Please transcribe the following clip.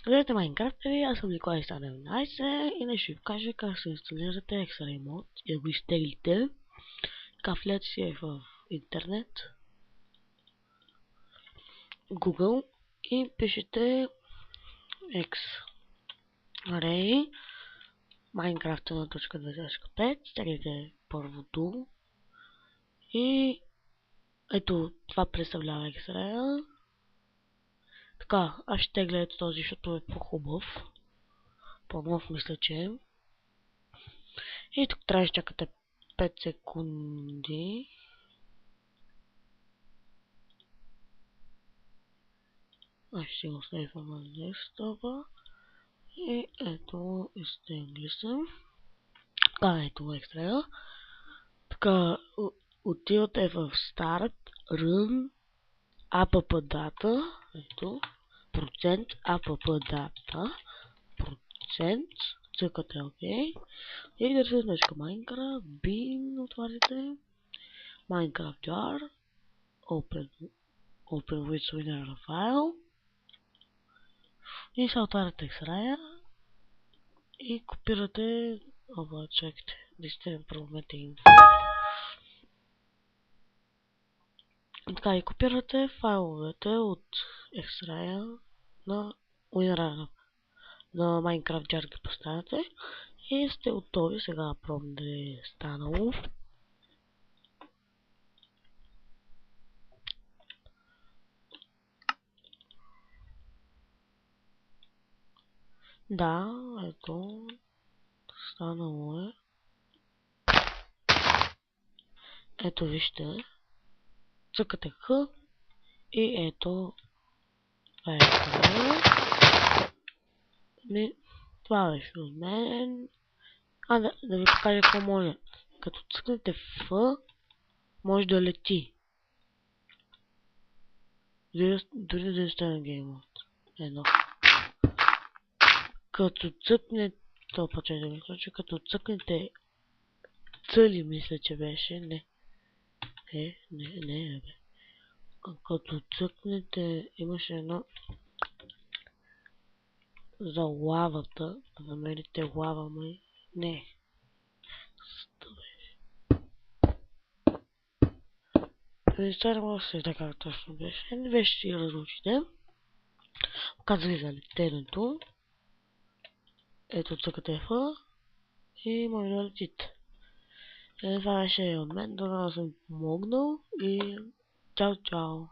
Гледате Майнкрафт и аз съм Николай 119 и днес ще ви покажа как се инсталирате X-Ray Mod и да го изтеглите. Така влезете си в интернет, Google и пишете X-Ray Minecraft 1.2.5, теглите първото и ето това представлява X-Ray. Така, аз ще тегля ето този, защото е по-хубав. По-нов мисля, че е. И тук трябва да чакате 5 секунди. Аз ще го сейвам на десктопа. И ето, изтегли съм. Така, ето екстра. Така, отивате в Start, Run, app data. Ето, процент, app data. Процент. Цъкате OK. И да се значка Minecraft, bin, отваряте. Minecraft jar. Open with winner file. И се отваряте X-Ray и копирате чакайте, действително пробвате инфо. Така и копирате файловете от X-Ray на winner на Minecraft jar ги поставяте и сте готови. Сега пробвам да е станало. Да, ето, станало е. Ето вижте, цъкате Х и ето, това е това беше от мен. Да ви покажа какво може. Като цъкнете F, може да лети. Дори да сте на геймът. Едно. Като цъкнете... Като цъкнете цъли, мисля, че беше. Не, бе. Като цъкнете... Имаше едно... За лавата. Да намерите лава, май. Не. Представям се така точно беше. Не беше си разлучите. Показали за летенето. Ето цъкате F и може да летите. Това беше от мен. Добре да съм помогнал и чао.